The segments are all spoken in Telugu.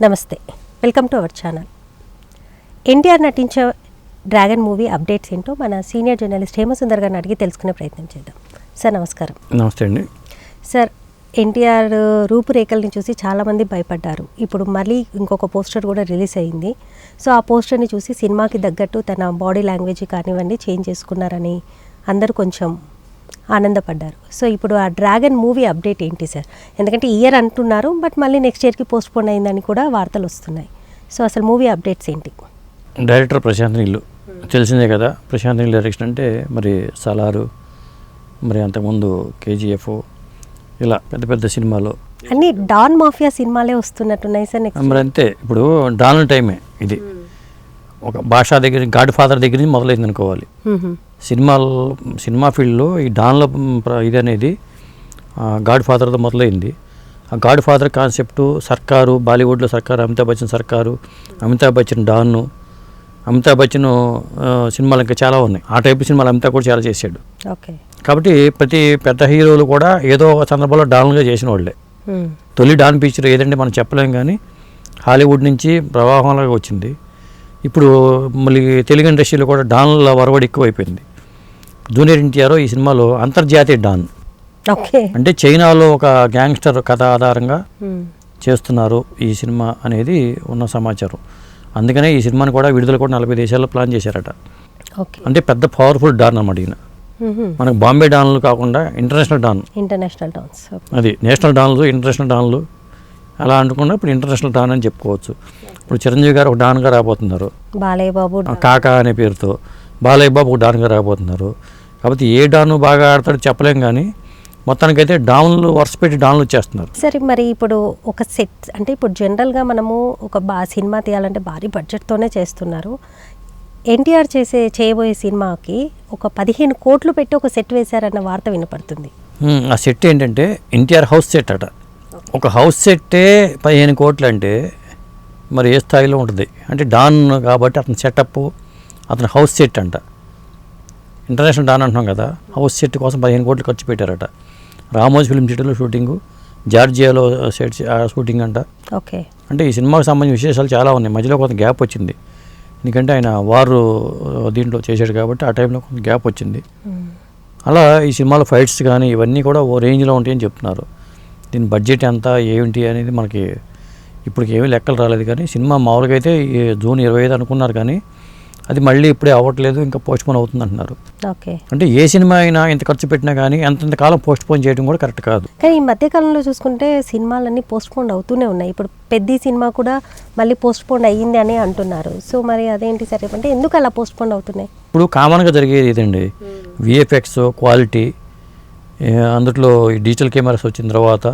నమస్తే, welcome to our channel. NTR నటించే డ్రాగన్ మూవీ అప్డేట్స్ ఏంటో మన సీనియర్ జర్నలిస్ట్ హేమసుందర్ గారిని అడిగి తెలుసుకునే ప్రయత్నం చేద్దాం. సార్ నమస్కారం. నమస్తే అండి. సార్, ఎన్టీఆర్ రూపురేఖల్ని చూసి చాలామంది భయపడ్డారు. ఇప్పుడు మళ్ళీ ఇంకొక పోస్టర్ కూడా రిలీజ్ అయ్యింది. సో ఆ పోస్టర్ని చూసి సినిమాకి తగ్గట్టు తన బాడీ లాంగ్వేజ్ కానివ్వండి చేంజ్ చేసుకున్నారని అందరూ కొంచెం ఆనందపడ్డారు. సో ఇప్పుడు ఆ డ్రాగన్ మూవీ అప్డేట్ ఏంటి సార్? ఎందుకంటే ఇయర్ అంటున్నారు, బట్ మళ్ళీ నెక్స్ట్ ఇయర్కి పోస్ట్ పోన్ అయిందని కూడా వార్తలు వస్తున్నాయి. సో అసలు మూవీ అప్డేట్స్ ఏంటి? డైరెక్టర్ ప్రశాంత్ నీళ్ళు తెలిసిందే కదా. ప్రశాంత్ నీళ్ళు డైరెక్షన్ అంటే మరి సలారు, మరి అంతకుముందు కేజీఎఫ్, ఇలా పెద్ద పెద్ద సినిమాలు అన్ని డాన్ మాఫియా సినిమాలే వస్తున్నట్టున్నాయి సార్. మరి అంతే, ఇప్పుడు డాన్ టైమే ఇది. ఒక భాషా దగ్గర గాడ్ ఫాదర్ దగ్గర నుంచి మొదలైంది అనుకోవాలి. సినిమా ఫీల్డ్లో ఈ డాన్ల ఇది అనేది గాడ్ ఫాదర్తో మొదలైంది. ఆ గాడ్ ఫాదర్ కాన్సెప్టు సర్కారు, బాలీవుడ్లో సర్కారు, అమితాబ్ బచ్చన్ సర్కారు, అమితాబ్ బచ్చన్ డాన్ను, అమితాబ్ బచ్చన్ సినిమాలు ఇంకా చాలా ఉన్నాయి. ఆ టైపు సినిమాలు అమితాబ్ కూడా చాలా చేశాడు. ఓకే, కాబట్టి ప్రతి పెద్ద హీరోలు కూడా ఏదో ఒక సందర్భంలో డాన్లుగా చేసిన వాళ్ళే. తొలి డాన్ పిక్చర్ ఏదంటే మనం చెప్పలేం, కానీ హాలీవుడ్ నుంచి ప్రవాహంలాగా వచ్చింది. ఇప్పుడు మళ్ళీ తెలుగు ఇండస్ట్రీలో కూడా డాన్ల వరవడి ఎక్కువైపోయింది. జూనియర్ ఎన్టీఆర్ ఈ సినిమాలో అంతర్జాతీయ డాన్, అంటే చైనాలో ఒక గ్యాంగ్స్టర్ కథ ఆధారంగా చేస్తున్నారు ఈ సినిమా అనేది ఉన్న సమాచారం. అందుకనే ఈ సినిమాని కూడా విడుదల కూడా 40 దేశాల్లో ప్లాన్ చేశారట. అంటే పెద్ద పవర్ఫుల్ డాన్ అన్నమాట ఈయన. మనకు బాంబే డాన్లు కాకుండా ఇంటర్నేషనల్ డాన్స్, అది నేషనల్ డాన్లు, ఇంటర్నేషనల్ డాన్లు అలా అనుకున్నా ఇప్పుడు ఇంటర్నేషనల్ డాన్ అని చెప్పుకోవచ్చు. ఇప్పుడు చిరంజీవి గారు ఒక డాన్గా రాబోతున్నారు, బాలయ్య బాబు కాకా అనే పేరుతో. బాలయ్య బాబు ఒక డాన్గా రాబోతున్నారు. కాబట్టి ఏ డాను బాగా ఆడతాడో చెప్పలేం, కానీ మొత్తానికైతే డాన్లు వరుస పెట్టి డాన్లు వచ్చేస్తున్నారు. సరే, మరి ఇప్పుడు ఒక సెట్ అంటే ఇప్పుడు జనరల్గా మనము ఒక సినిమా తీయాలంటే భారీ బడ్జెట్తోనే చేస్తున్నారు. ఎన్టీఆర్ చేయబోయే సినిమాకి ఒక 15 కోట్లు పెట్టి ఒక సెట్ వేశారన్న వార్త వినపడుతుంది. ఆ సెట్ ఏంటంటే ఎన్టీఆర్ హౌస్ సెట్ అట. ఒక హౌస్ సెట్టే 15 కోట్లు అంటే మరి ఏ స్థాయిలో ఉంటుంది అంటే డాన్ కాబట్టి అతని సెటప్, అతని హౌస్ సెట్ అంట. ఇంటర్నేషనల్ డాన్ అంటున్నాం కదా, హౌస్ సెట్ కోసం 15 కోట్లు ఖర్చు పెట్టారట. రామోజీ ఫిల్మ్ సిటీలో షూటింగు, జార్జియాలో సెట్ షూటింగ్ అంట. ఓకే, అంటే ఈ సినిమాకి సంబంధించిన విశేషాలు చాలా ఉన్నాయి. మధ్యలో కొంత గ్యాప్ వచ్చింది, ఎందుకంటే ఆయన వారు దీంట్లో చేశాడు కాబట్టి ఆ టైంలో కొంత గ్యాప్ వచ్చింది. అలా ఈ సినిమాలో ఫైట్స్ కానీ ఇవన్నీ కూడా ఓ రేంజ్లో ఉంటాయని చెప్తున్నారు. దీని బడ్జెట్ ఎంత ఏంటి అనేది మనకి ఇప్పటికి ఏమీ లెక్కలు రాలేదు. కానీ సినిమా మామూలుగా అయితే జూన్ 25 అనుకున్నారు, కానీ అది మళ్ళీ ఇప్పుడే అవ్వట్లేదు, ఇంకా పోస్ట్ పోన్ అవుతుంది అంటున్నారు. ఓకే, అంటే ఏ సినిమా అయినా ఇంత ఖర్చు పెట్టినా కానీ అంతంత కాలం పోస్ట్ పోన్ చేయడం కూడా కరెక్ట్ కాదు. కానీ ఈ మధ్యకాలంలో చూసుకుంటే సినిమాలన్నీ పోస్ట్ పోన్ అవుతూనే ఉన్నాయి. ఇప్పుడు పెద్ద సినిమా కూడా మళ్ళీ పోస్ట్ పోన్ అయ్యింది అని అంటున్నారు. సో మరి అదేంటి సరే, అంటే ఎందుకు అలా పోస్ట్ పోన్ అవుతున్నాయి? ఇప్పుడు కామన్గా జరిగేది ఇదండి, విఎఫ్ఎక్స్ క్వాలిటీ, అందులో ఈ డిజిటల్ కెమెరాస్ వచ్చిన తర్వాత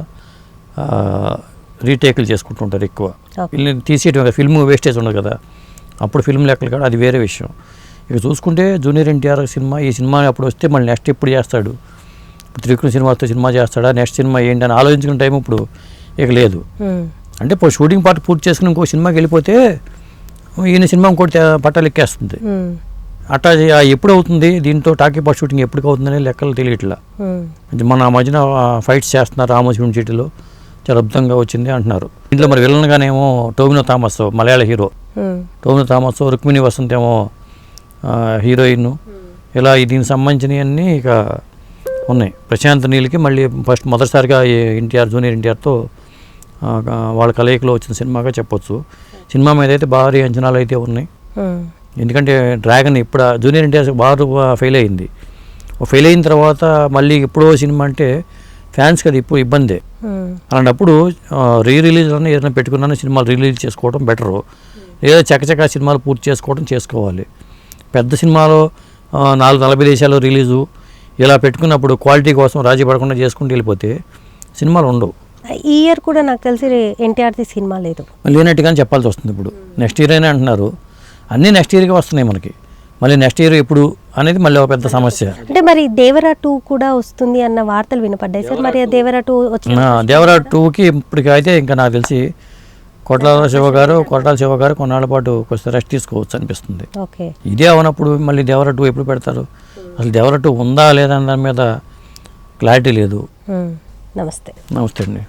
రీటేకులు చేసుకుంటుంటారు ఎక్కువ. తీసేయటం ఫిల్మ్ వేస్టేజ్ ఉండదు కదా, అప్పుడు ఫిల్మ్ లెక్కలు కాదు, అది వేరే విషయం. ఇక చూసుకుంటే జూనియర్ ఎన్టీఆర్ సినిమా, ఈ సినిమా అప్పుడు వస్తే మళ్ళీ నెక్స్ట్ ఎప్పుడు చేస్తాడు, త్రికృష్ణ సినిమాతో సినిమా చేస్తాడా, నెక్స్ట్ సినిమా ఏంటి అని ఆలోచించుకునే టైం ఇప్పుడు ఇక లేదు. అంటే ఇప్పుడు షూటింగ్ పార్ట్ పూర్తి చేసుకుని ఇంకో సినిమాకి వెళ్ళిపోతే ఈయన సినిమా ఇంకోటి పట్టాలు ఎక్కేస్తుంది. అట్టా ఎప్పుడు అవుతుంది, దీంతో టాకీ పార్ట్ షూటింగ్ ఎప్పటికి అవుతుందనే లెక్కలు తెలియట్లా. మన మధ్యన ఫైట్స్ చేస్తున్నారు రామోజీ ఫిల్మ్ సిటీలో, చాలా అద్భుతంగా వచ్చింది అంటున్నారు. దీంట్లో మరి విలన్గానేమో టోవినో థామస్, మలయాళ హీరో టోవినో థామస్, రుక్మిణి వసంత్ ఏమో హీరోయిన్. ఇలా దీనికి సంబంధించినవన్నీ ఇక ఉన్నాయి. ప్రశాంత్ నీల్కి మళ్ళీ మొదటిసారిగా జూనియర్ ఎన్టీఆర్తో వాళ్ళ కలయికలో వచ్చిన సినిమాగా చెప్పొచ్చు. సినిమా మీద అయితే భారీ అంచనాలు అయితే ఉన్నాయి. ఎందుకంటే డ్రాగన్ ఇప్పుడు జూనియర్ ఎన్టీఆర్ బాగా ఫెయిల్ అయింది. ఫెయిల్ అయిన తర్వాత మళ్ళీ ఎప్పుడో సినిమా అంటే ఫ్యాన్స్కి అది ఇప్పుడు ఇబ్బందే. అలాంటప్పుడు రిలీజ్ అని ఏదైనా పెట్టుకున్నా సినిమాలు రిలీజ్ చేసుకోవడం బెటరు, లేదా చకచకా సినిమాలు పూర్తి చేసుకోవాలి. పెద్ద సినిమాలో 40 దేశాల్లో రిలీజు ఇలా పెట్టుకున్నప్పుడు క్వాలిటీ కోసం రాజీ పడకుండా చేసుకుంటూ వెళ్ళిపోతే సినిమాలు ఉండవు. ఈ ఇయర్ కూడా నాకు తెలిసి ఎన్టీఆర్ది సినిమా లేదు, లేనట్టుగానే చెప్పాల్సి వస్తుంది. ఇప్పుడు నెక్స్ట్ ఇయర్ అయినా అంటున్నారు, అన్నీ నెక్స్ట్ ఇయర్గా వస్తున్నాయి మనకి. మళ్ళీ నెక్స్ట్ ఇయర్ ఎప్పుడు అనేది మళ్ళీ ఒక పెద్ద సమస్య. అంటే మరి దేవరా 2 కూడా వస్తుంది అన్న వార్తలు వినపడ్డాయి సార్. మరి దేవరా 2 దేవరా 2కి ఇప్పటికి అయితే ఇంకా నాకు తెలిసి కొట్టాల శివ గారు కొన్నాళ్ళ పాటు కొంచెం రెస్ట్ తీసుకోవచ్చు అనిపిస్తుంది. ఇదే అవనప్పుడు మళ్ళీ దేవరా 2 ఎప్పుడు పెడతారు? అసలు దేవరా 2 ఉందా లేదా అన్న దాని మీద క్లారిటీ లేదు. నమస్తే అండి.